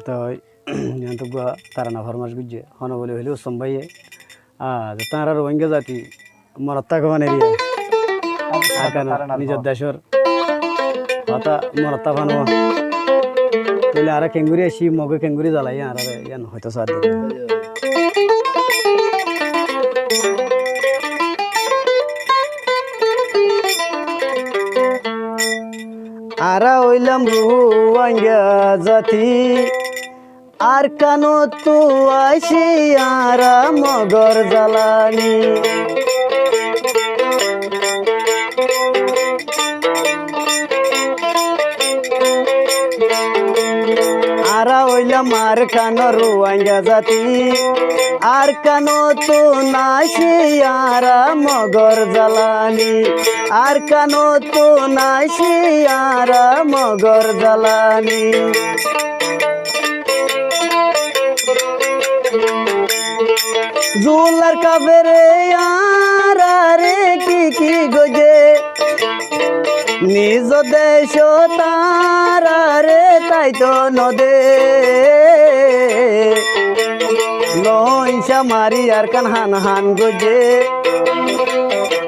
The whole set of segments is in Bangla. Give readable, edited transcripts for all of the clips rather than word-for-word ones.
তো তারা না ফরমাস গুজে হন বলে হইলেও সম্ভাইয়ে তারা রোহিঙ্গা জাতি মরত্তা কমান এরিয়া আর কেন নিজের দেশের হতা মরত্তা ফানো তাহলে আর কেঙ্গুরি আসি মগে কেঙ্গুরি জ্বালাই আর ইয়ান হয়তো সার দিবে আরা হইলাম রোহিঙ্গা জাতি আর কানো তো আইসি আরা মগর জ্বালানি আরা হইলাম আর কানো রোহিঙ্গা জাতি আর কানো তো নাইসি আরা মগর জ্বালানি আর কানো তো নাইসি আরা মগর জ্বালানি জুলার কাবেরে আরে কি গজে নিজ দেশ তারে তাই তো নদে লইসা মারি আর কান হান হান গজে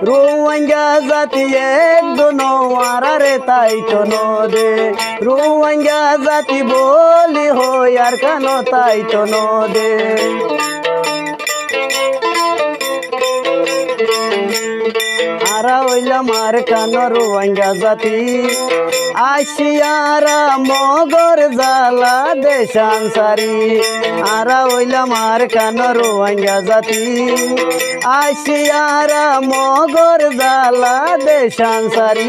রোহিঙ্গা জাতি এক দোনোয়ারে তাই তো নদে রোহিঙ্গা জাতি বলি হই আর কান তাই তো নদে আরা হইলাম আর কানো রোহিঙ্গা জাতি আসিয়ারা মগর জালা দেশান সারি আরা হইলাম আর কানো রোহিঙ্গা জাতি আসিয়ারা মগর জালা দেশান সারি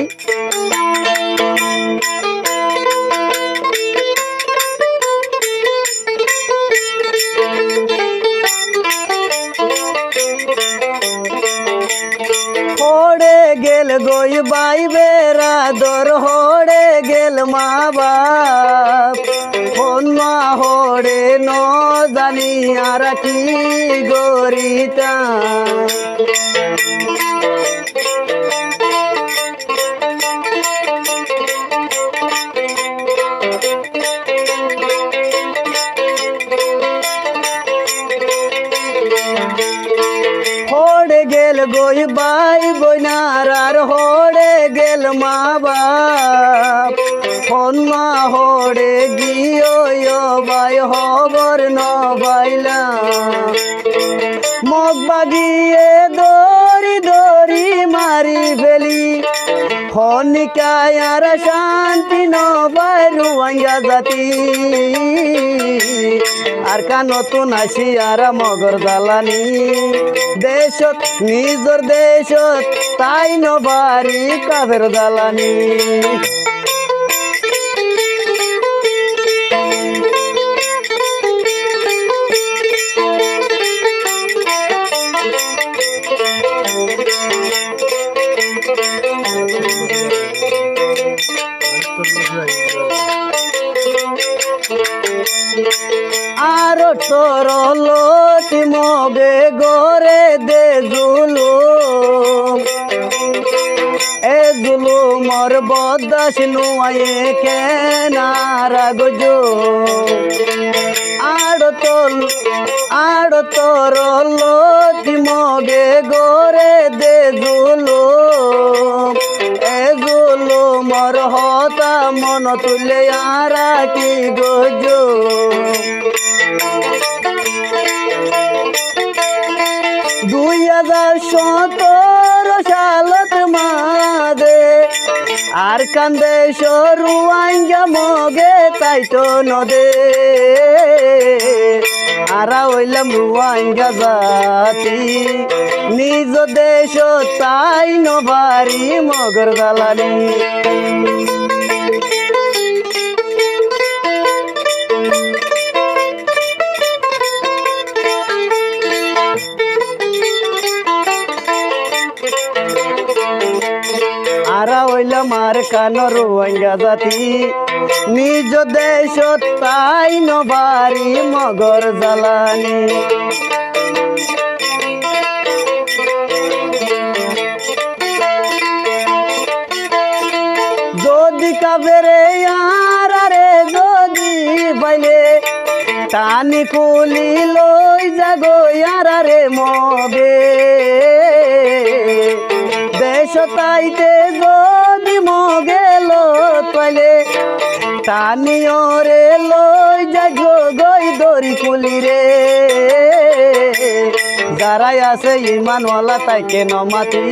হোড়ে গেল গই বাই বেরাদর হোড়ে গেল মা বাপ মা হোড়ে ন জানি আর কি গরিতা হোড়ে গেল গই বাই বইনার আর হোড়ে গেল মা বাপ মা হোড়ে গিয়ে বাই হবর ন বাইলা মগ বাগিয়ে দরি দরি মারি ফেলি হনিকায় আর শান্তি ন বাই রোহিঙ্গা জাতি আর কা নতুন আসি আর মগর জ্বালানি দেশত নিজর দেশত তাই নবারি কাফের জ্বালানি আর তোর লতি মগে গরে দে জুলুম এ জুলুমর বদাস নুয়ে কেনারা গজো আড় তোর লতি মগে গরে দে জুলুম এ জুলুমর হতা মন তুলে আরা কি গজো 2017 সালত মাদে আর কান্দে রোহিঙ্গা মগে তাই তো নদে আরা হইলাম রোহিঙ্গা জাতি নিজ দেশ তাই নবারি মগর জ্বালানি আরা হইলাম আর কানো রোহিঙ্গা জাতি নিজ দেশ তাই নবারি মগর জ্বালানি যদি কাবেরে আর রে যদি পাইলে টানি কুলি লই যাগো আর রে মগে দেশ তাইতে যদি মগে লো পাইলে টানিও রে লই যাগো গই দরি কুলি রে যারাই আছে ইমানওয়ালা তাইকে নমাতি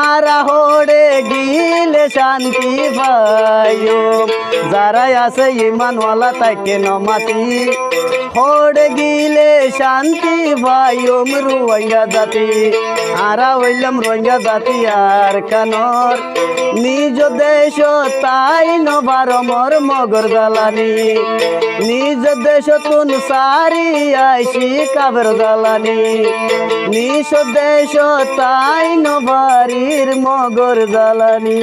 আর হোড়ে গিলে শান্তি পাইও যারাই আছে ইমানওয়ালা তাইকে নমাতি হোড়ে গিলে শান্তি পাইও রোহিঙ্গা জাতি আরা হইলাম রোহিঙ্গা জাতি আর কানর নিজ দেশ তাই নবার মর মগর জ্বালানি নিজ দেশ তুন সারি আইসি কাবের জ্বালানি নিজ দেশ তাই নবারির মগর জ্বালানি।